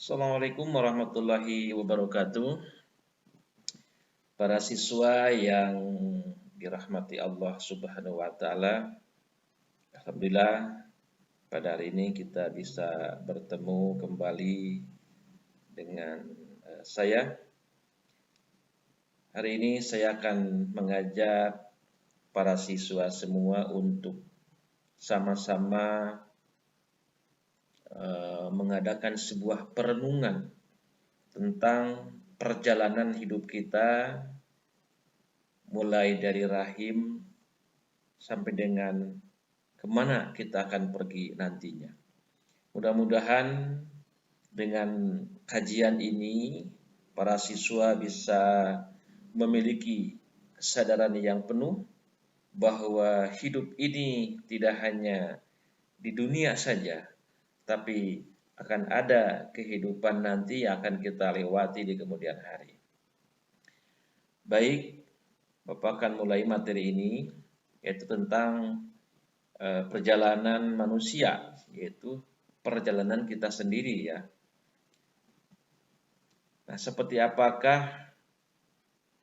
Assalamualaikum warahmatullahi wabarakatuh. Para siswa yang dirahmati Allah Subhanahu wa taala, alhamdulillah pada hari ini kita bisa bertemu kembali dengan saya. Hari ini saya akan mengajak para siswa semua untuk sama-sama mengadakan sebuah perenungan tentang perjalanan hidup kita mulai dari rahim sampai dengan kemana kita akan pergi nantinya. Mudah-mudahan dengan kajian ini para siswa bisa memiliki kesadaran yang penuh bahwa hidup ini tidak hanya di dunia saja, tapi akan ada kehidupan nanti yang akan kita lewati di kemudian hari. Baik, Bapak akan mulai materi ini, yaitu tentang perjalanan manusia, yaitu perjalanan kita sendiri ya. Nah, seperti apakah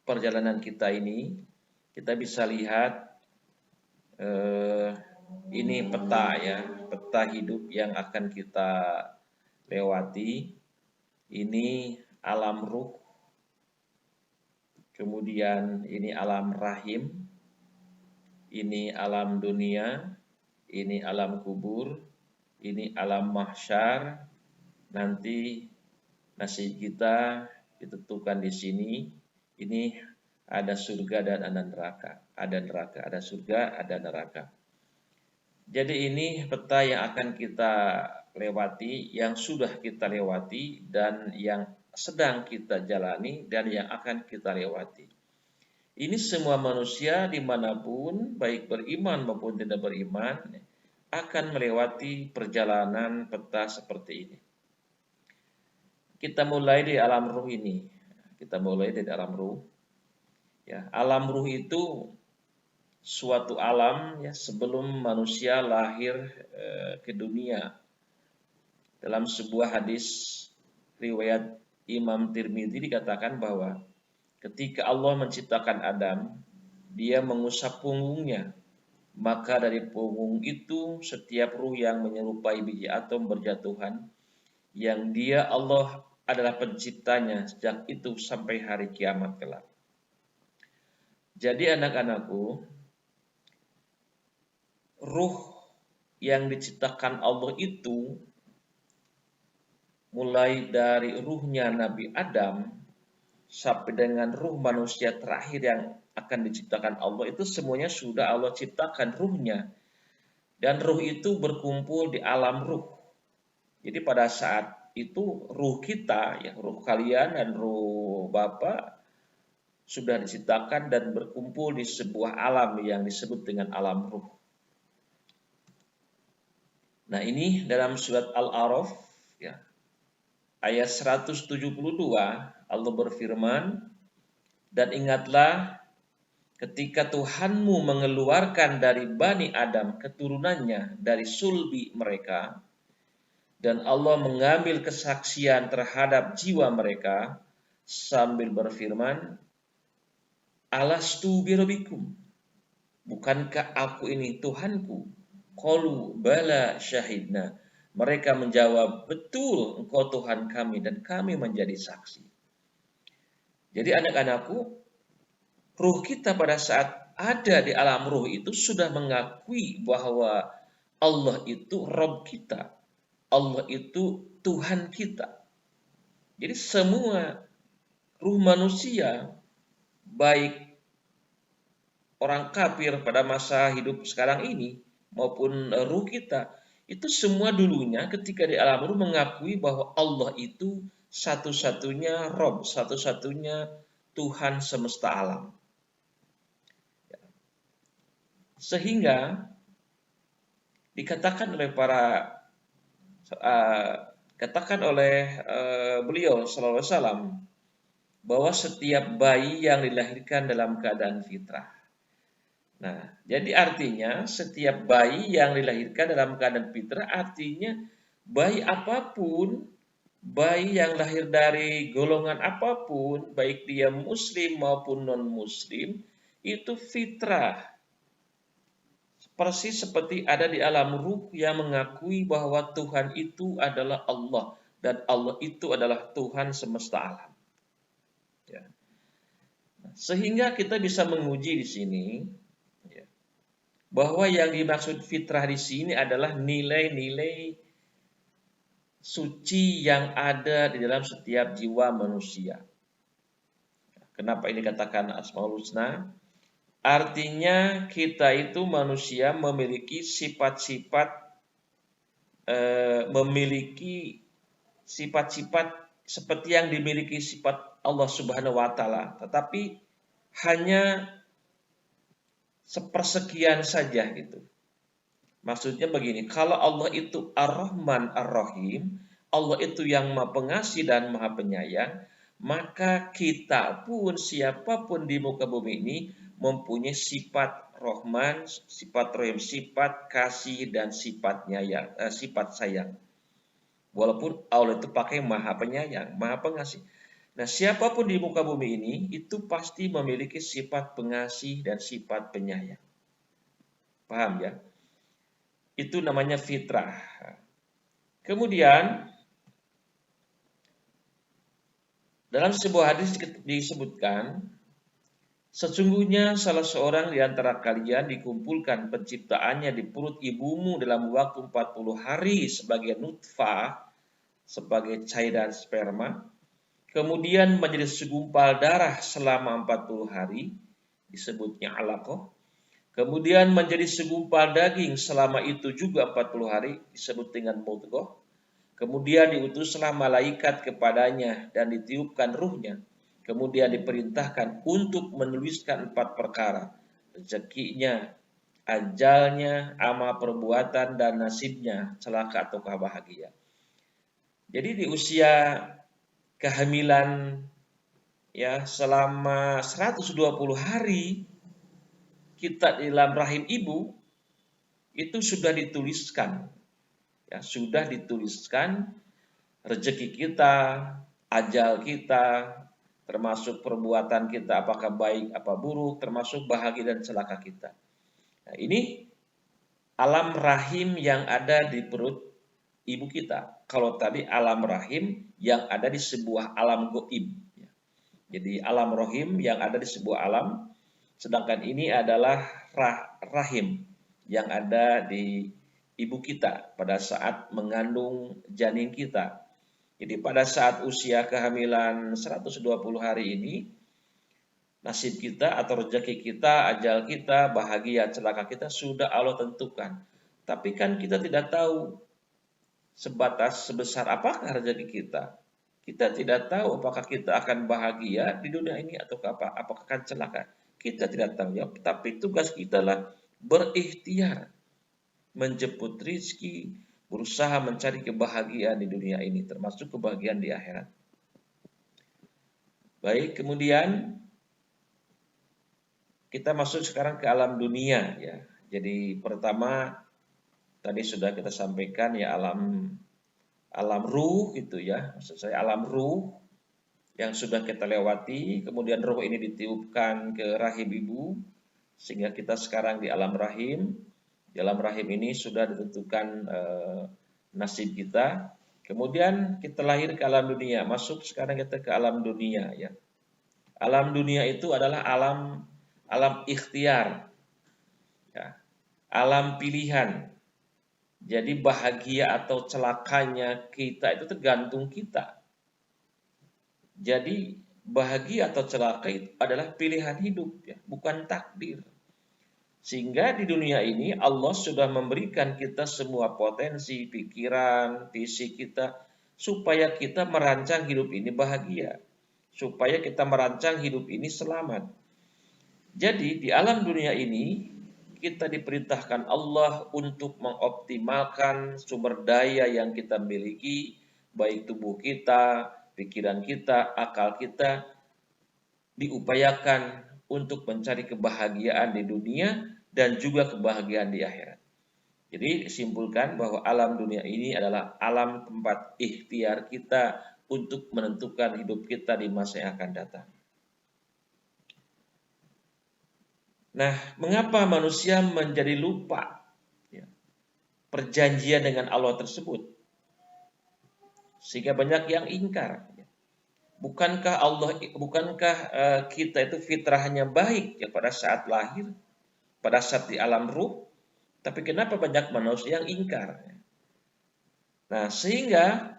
perjalanan kita ini? Kita bisa lihat ini peta ya, peta hidup yang akan kita lewati. Ini alam ruh, kemudian ini alam rahim, ini alam dunia, ini alam kubur, ini alam mahsyar. Nanti nasib kita ditentukan di sini. Ini ada surga dan ada neraka, ada surga, ada neraka. Jadi ini peta yang akan kita lewati, yang sudah kita lewati, dan yang sedang kita jalani, dan yang akan kita lewati. Ini semua manusia dimanapun, baik beriman maupun tidak beriman, akan melewati perjalanan peta seperti ini. Kita mulai di alam ruh ini. Kita mulai dari alam ruh. Ya, alam ruh itu suatu alam ya sebelum manusia lahir ke dunia. Dalam sebuah hadis riwayat Imam Tirmidzi dikatakan bahwa ketika Allah menciptakan Adam, dia mengusap punggungnya. Maka dari punggung itu setiap ruh yang menyerupai biji atom berjatuhan, yang dia Allah adalah penciptanya sejak itu sampai hari kiamat kelak. Jadi anak-anakku, ruh yang diciptakan Allah itu mulai dari ruhnya Nabi Adam sampai dengan ruh manusia terakhir yang akan diciptakan Allah, itu semuanya sudah Allah ciptakan ruhnya. Dan ruh itu berkumpul di alam ruh. Jadi pada saat itu ruh kita, ya ruh kalian dan ruh Bapak sudah diciptakan dan berkumpul di sebuah alam yang disebut dengan alam ruh. Nah, ini dalam surat Al-A'raf ya, ayat 172 Allah berfirman, dan ingatlah ketika Tuhanmu mengeluarkan dari Bani Adam keturunannya dari sulbi mereka, dan Allah mengambil kesaksian terhadap jiwa mereka sambil berfirman, Alastu birabbikum, bukankah aku ini Tuhanku? Qalu bala syahidna. Mereka menjawab, betul engkau Tuhan kami dan kami menjadi saksi. Jadi anak-anakku, ruh kita pada saat ada di alam ruh itu sudah mengakui bahwa Allah itu Rabb kita. Allah itu Tuhan kita. Jadi semua ruh manusia, baik orang kafir pada masa hidup sekarang ini maupun ruh kita, itu semua dulunya ketika di alam ruh mengakui bahwa Allah itu satu-satunya Rabb, satu-satunya Tuhan semesta alam. Sehingga dikatakan oleh beliau sallallahu alaihi wasallam bahwa setiap bayi yang dilahirkan dalam keadaan fitrah. Nah, jadi artinya setiap bayi yang dilahirkan dalam keadaan fitrah artinya bayi apapun bayi yang lahir dari golongan apapun, baik dia muslim maupun non-muslim, itu fitrah. Persis seperti ada di alam ruh yang mengakui bahwa Tuhan itu adalah Allah dan Allah itu adalah Tuhan semesta alam. Ya. Sehingga kita bisa menguji di sini ya, bahwa yang dimaksud fitrah di sini adalah nilai-nilai suci yang ada di dalam setiap jiwa manusia. Kenapa ini katakan Asmaul Husna? Artinya kita itu manusia memiliki sifat-sifat seperti yang dimiliki sifat Allah Subhanahu wa taala, tetapi hanya sepersekian saja gitu. Maksudnya begini, kalau Allah itu Ar-Rahman Ar-Rahim, Allah itu yang Maha Pengasih dan Maha Penyayang, maka kita pun siapapun di muka bumi ini mempunyai sifat Rahman, sifat Rahim, sifat kasih dan sifat nyayang, sifat sayang. Walaupun Allah itu pakai Maha Penyayang, Maha Pengasih. Nah, siapapun di muka bumi ini itu pasti memiliki sifat pengasih dan sifat penyayang. Paham ya? Itu namanya fitrah. Kemudian dalam sebuah hadis disebutkan, sesungguhnya salah seorang di antara kalian dikumpulkan penciptaannya di perut ibumu dalam waktu 40 hari sebagai nutfah, sebagai cairan sperma, kemudian menjadi segumpal darah selama 40 hari, disebutnya alaqah, kemudian menjadi segumpal daging selama itu juga 40 hari, disebut dengan mudghah. Kemudian diutuslah malaikat kepadanya dan ditiupkan ruhnya. Kemudian diperintahkan untuk menuliskan 4 perkara. Rezekinya, ajalnya, amal perbuatan, dan nasibnya, celaka ataukah bahagia. Jadi di usia kehamilan ya selama 120 hari kita di dalam rahim ibu itu sudah dituliskan. Ya, sudah dituliskan rezeki kita, ajal kita, termasuk perbuatan kita apakah baik apa buruk, termasuk bahagia dan celaka kita. Nah, ini alam rahim yang ada di perut ibu kita. Kalau tadi alam rahim yang ada di sebuah alam goib. Jadi alam rahim yang ada di sebuah alam, sedangkan ini adalah rahim yang ada di ibu kita pada saat mengandung janin kita. Jadi pada saat usia kehamilan 120 hari ini, nasib kita atau rezeki kita, ajal kita, bahagia, celaka kita sudah Allah tentukan. Tapi kan kita tidak tahu sebesar apakah rezeki kita. Kita tidak tahu apakah kita akan bahagia di dunia ini atau apakah akan celaka. Kita tidak tahu ya. Tapi tugas kita lah berikhtiar menjemput rizki, berusaha mencari kebahagiaan di dunia ini, termasuk kebahagiaan di akhirat. Baik, kemudian kita masuk sekarang ke alam dunia ya. Jadi pertama tadi sudah kita sampaikan ya alam ruh gitu ya. Maksud saya alam ruh yang sudah kita lewati, kemudian ruh ini ditiupkan ke rahim ibu sehingga kita sekarang di alam rahim. Di alam rahim ini sudah ditentukan nasib kita. Kemudian kita lahir ke alam dunia. Masuk sekarang kita ke alam dunia ya. Alam dunia itu adalah alam ikhtiar. Ya. Alam pilihan. Jadi bahagia atau celakanya kita itu tergantung kita. Jadi bahagia atau celaka itu adalah pilihan hidup ya, bukan takdir. Sehingga di dunia ini Allah sudah memberikan kita semua potensi, pikiran, visi kita supaya kita merancang hidup ini bahagia, supaya kita merancang hidup ini selamat. Jadi di alam dunia ini kita diperintahkan Allah untuk mengoptimalkan sumber daya yang kita miliki, baik tubuh kita, pikiran kita, akal kita, diupayakan untuk mencari kebahagiaan di dunia dan juga kebahagiaan di akhirat. Jadi disimpulkan bahwa alam dunia ini adalah alam tempat ikhtiar kita untuk menentukan hidup kita di masa yang akan datang. Nah, mengapa manusia menjadi lupa ya, perjanjian dengan Allah tersebut? Sehingga banyak yang ingkar. Bukankah kita itu fitrahnya baik ya pada saat lahir, pada saat di alam ruh? Tapi kenapa banyak manusia yang ingkar? Nah, sehingga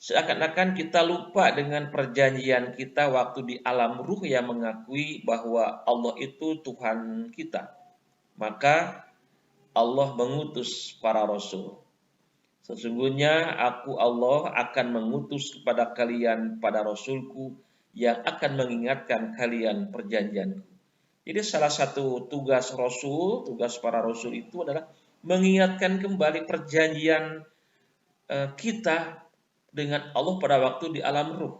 seakan-akan kita lupa dengan perjanjian kita waktu di alam ruh yang mengakui bahwa Allah itu Tuhan kita. Maka Allah mengutus para rasul. Sesungguhnya aku Allah akan mengutus kepada kalian pada rasulku yang akan mengingatkan kalian perjanjianku. Jadi salah satu tugas rasul, tugas para rasul itu adalah mengingatkan kembali perjanjian kita dengan Allah pada waktu di alam ruh.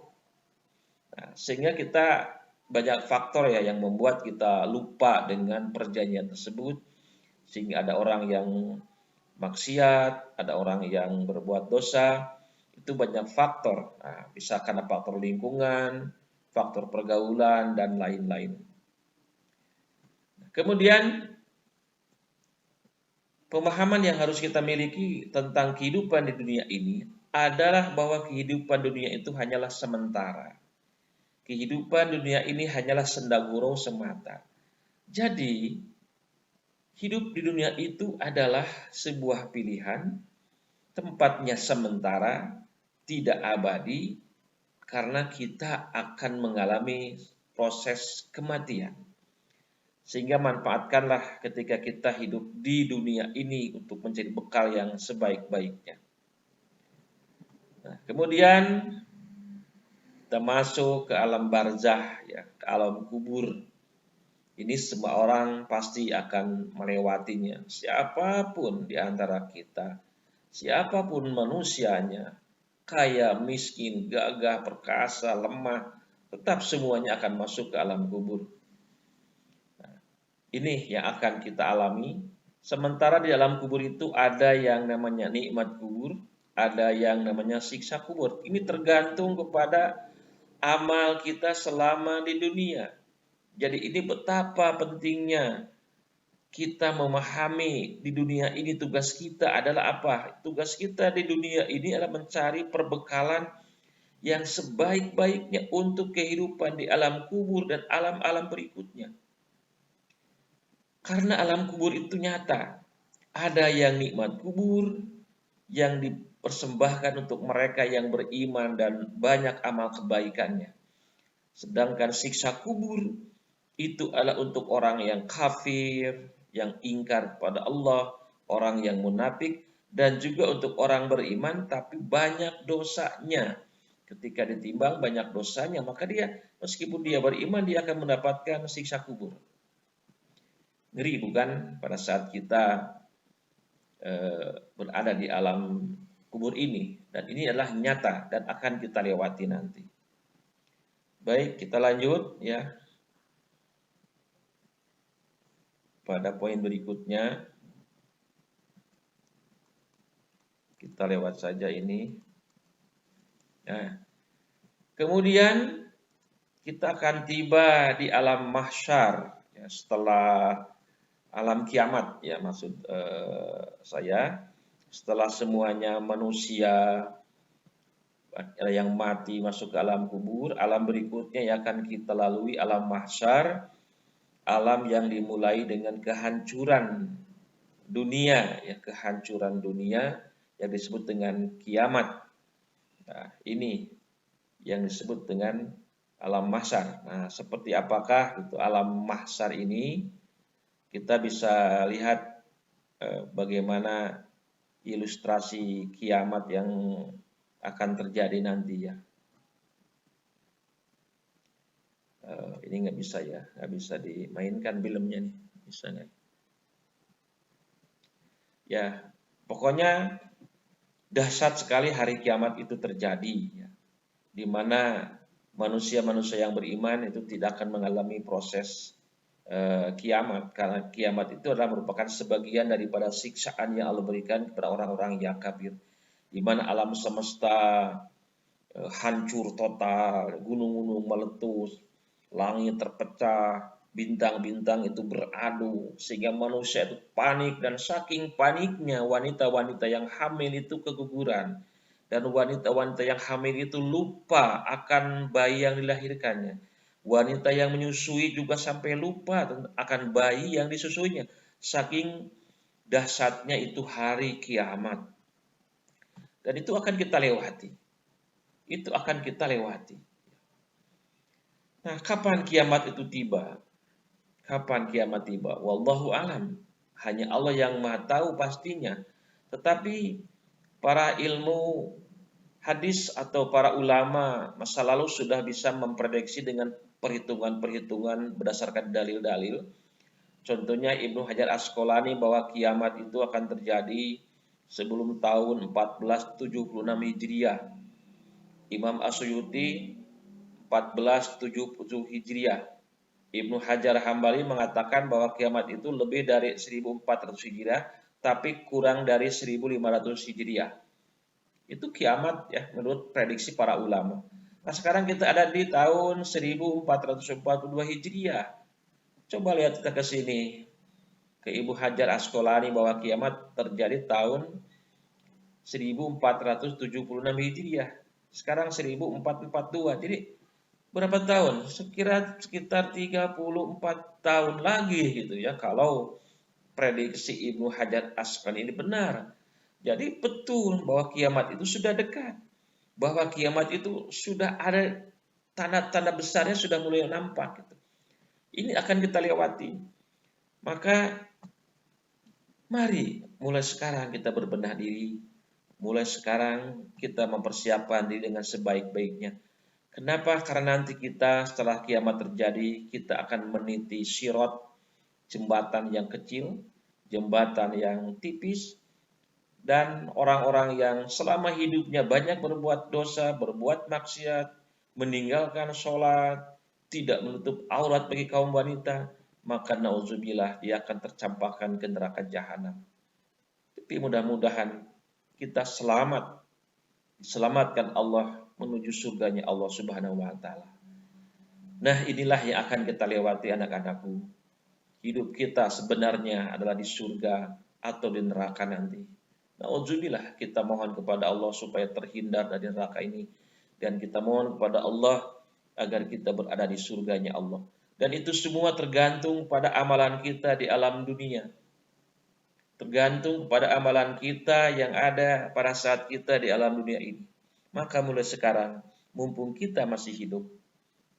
Nah, sehingga kita banyak faktor ya yang membuat kita lupa dengan perjanjian tersebut, sehingga ada orang yang maksiat, ada orang yang berbuat dosa, itu banyak faktor. Nah, bisa karena faktor lingkungan, faktor pergaulan, dan lain-lain. Kemudian pemahaman yang harus kita miliki tentang kehidupan di dunia ini adalah bahwa kehidupan dunia itu hanyalah sementara. Kehidupan dunia ini hanyalah senda gurau semata. Jadi, hidup di dunia itu adalah sebuah pilihan, tempatnya sementara, tidak abadi, karena kita akan mengalami proses kematian. Sehingga manfaatkanlah ketika kita hidup di dunia ini untuk menjadi bekal yang sebaik-baiknya. Nah, kemudian kita masuk ke alam barzah, ya, ke alam kubur. Ini semua orang pasti akan melewatinya. Siapapun di antara kita, siapapun manusianya, kaya, miskin, gagah, perkasa, lemah, tetap semuanya akan masuk ke alam kubur. Nah, ini yang akan kita alami. Sementara di alam kubur itu ada yang namanya nikmat kubur, ada yang namanya siksa kubur. Ini tergantung kepada amal kita selama di dunia. Jadi ini betapa pentingnya kita memahami di dunia ini tugas kita adalah apa? Tugas kita di dunia ini adalah mencari perbekalan yang sebaik-baiknya untuk kehidupan di alam kubur dan alam-alam berikutnya. Karena alam kubur itu nyata. Ada yang nikmat kubur yang dipersembahkan untuk mereka yang beriman dan banyak amal kebaikannya. Sedangkan siksa kubur itu adalah untuk orang yang kafir, yang ingkar pada Allah, orang yang munafik, dan juga untuk orang beriman tapi banyak dosanya. Ketika ditimbang banyak dosanya, maka dia meskipun dia beriman dia akan mendapatkan siksa kubur. Ngeri bukan pada saat kita berada di alam kubur ini, dan ini adalah nyata dan akan kita lewati nanti. Baik, kita lanjut ya pada poin berikutnya. Kita lewat saja ini. Nah, kemudian kita akan tiba di alam mahsyar ya, setelah alam kiamat ya maksud saya, setelah semuanya manusia yang mati masuk ke alam kubur, alam berikutnya yang akan kita lalui alam mahsyar, alam yang dimulai dengan kehancuran dunia ya, kehancuran dunia yang disebut dengan kiamat. Nah, ini yang disebut dengan alam mahsyar. Nah, seperti apakah itu alam mahsyar ini? Kita bisa lihat bagaimana ilustrasi kiamat yang akan terjadi nanti ya. Ini nggak bisa ya, nggak bisa dimainkan filmnya nih, bisa nggak? Ya, pokoknya dahsyat sekali hari kiamat itu terjadi, ya, di mana manusia-manusia yang beriman itu tidak akan mengalami proses kiamat, karena kiamat itu adalah merupakan sebagian daripada siksaan yang Allah berikan kepada orang-orang yang kafir, di mana alam semesta hancur total, gunung-gunung meletus, langit terpecah, bintang-bintang itu beradu, sehingga manusia itu panik, dan saking paniknya wanita-wanita yang hamil itu keguguran, dan wanita-wanita yang hamil itu lupa akan bayi yang dilahirkannya. Wanita yang menyusui juga sampai lupa akan bayi yang disusuinya. Saking dahsyatnya itu hari kiamat. Dan itu akan kita lewati. Itu akan kita lewati. Nah, kapan kiamat itu tiba? Kapan kiamat tiba? Wallahu alam. Hanya Allah yang Maha tahu pastinya. Tetapi para ilmu hadis atau para ulama masa lalu sudah bisa memprediksi dengan perhitungan-perhitungan berdasarkan dalil-dalil. Contohnya Ibnu Hajar Asqalani bahwa kiamat itu akan terjadi sebelum tahun 1476 Hijriah. Imam Asyuyuti 1477 Hijriah. Ibnu Hajar Hambali mengatakan bahwa kiamat itu lebih dari 1400 Hijriah, tapi kurang dari 1500 Hijriah. Itu kiamat ya menurut prediksi para ulama. Nah, sekarang kita ada di tahun 1442 Hijriah. Coba lihat kita ke sini, ke Ibu Hajar Asqalani bahwa kiamat terjadi tahun 1476 Hijriah. Sekarang 1442. Jadi berapa tahun? Sekitar 34 tahun lagi gitu ya, kalau prediksi Ibnu Hajar Asqalani ini benar. Jadi betul bahwa kiamat itu sudah dekat. Bahwa kiamat itu sudah ada tanda-tanda besarnya sudah mulai nampak gitu. Ini akan kita lewati. Maka mari mulai sekarang kita berbenah diri. Mulai sekarang kita mempersiapkan diri dengan sebaik-baiknya. Kenapa? Karena nanti kita setelah kiamat terjadi, kita akan meniti sirat, jembatan yang kecil, jembatan yang tipis, dan orang-orang yang selama hidupnya banyak berbuat dosa, berbuat maksiat, meninggalkan sholat, tidak menutup aurat bagi kaum wanita, maka nauzubillah dia akan tercampakkan ke neraka jahanam. Tapi mudah-mudahan kita diselamatkan Allah menuju surganya Allah Subhanahu wa taala. Nah, inilah yang akan kita lewati anak-anakku. Hidup kita sebenarnya adalah di surga atau di neraka nanti. Nauzubillah, kita mohon kepada Allah supaya terhindar dari neraka ini, dan kita mohon kepada Allah agar kita berada di surganya Allah. Dan itu semua tergantung pada amalan kita di alam dunia. Tergantung pada amalan kita yang ada pada saat kita di alam dunia ini. Maka mulai sekarang, mumpung kita masih hidup,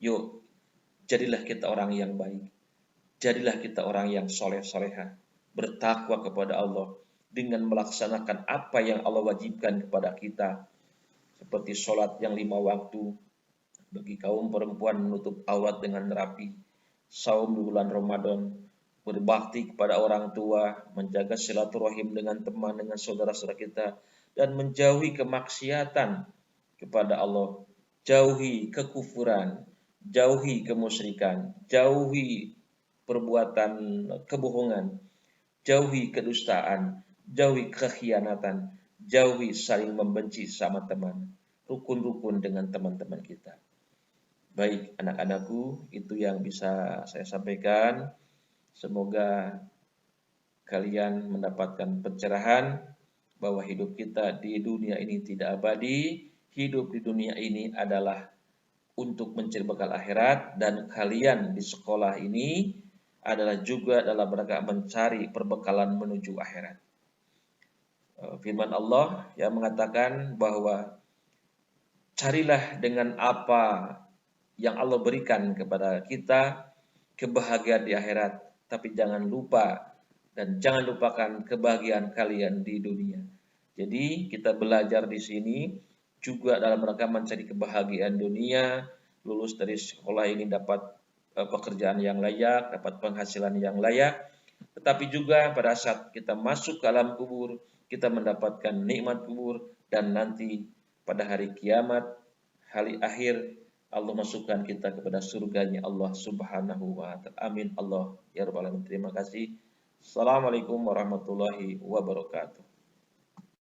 yuk jadilah kita orang yang baik. Jadilah kita orang yang soleh-soleha, bertakwa kepada Allah dengan melaksanakan apa yang Allah wajibkan kepada kita, seperti sholat yang 5 waktu, bagi kaum perempuan menutup aurat dengan rapi, saum di bulan Ramadan, berbakti kepada orang tua, menjaga silaturahim dengan teman, dengan saudara-saudara kita, dan menjauhi kemaksiatan kepada Allah, jauhi kekufuran, jauhi kemusyrikan, jauhi perbuatan kebohongan, jauhi kedustaan, jauhi kekhianatan, jauhi saling membenci sama teman, rukun-rukun dengan teman-teman kita. Baik anak-anakku, itu yang bisa saya sampaikan. Semoga kalian mendapatkan pencerahan bahwa hidup kita di dunia ini tidak abadi. Hidup di dunia ini adalah untuk mencari bekal akhirat, dan kalian di sekolah ini adalah juga dalam rangka mencari perbekalan menuju akhirat. Firman Allah yang mengatakan bahwa carilah dengan apa yang Allah berikan kepada kita kebahagiaan di akhirat, tapi jangan lupa dan jangan lupakan kebahagiaan kalian di dunia. Jadi kita belajar di sini juga dalam rangka mencari kebahagiaan dunia, lulus dari sekolah ini dapat pekerjaan yang layak, dapat penghasilan yang layak, tetapi juga pada saat kita masuk ke alam kubur, kita mendapatkan nikmat kubur, dan nanti pada hari kiamat, hari akhir, Allah masukkan kita kepada surganya Allah Subhanahu wa taala. Amin Allah ya rabbal alamin. Terima kasih. Assalamualaikum warahmatullahi wabarakatuh.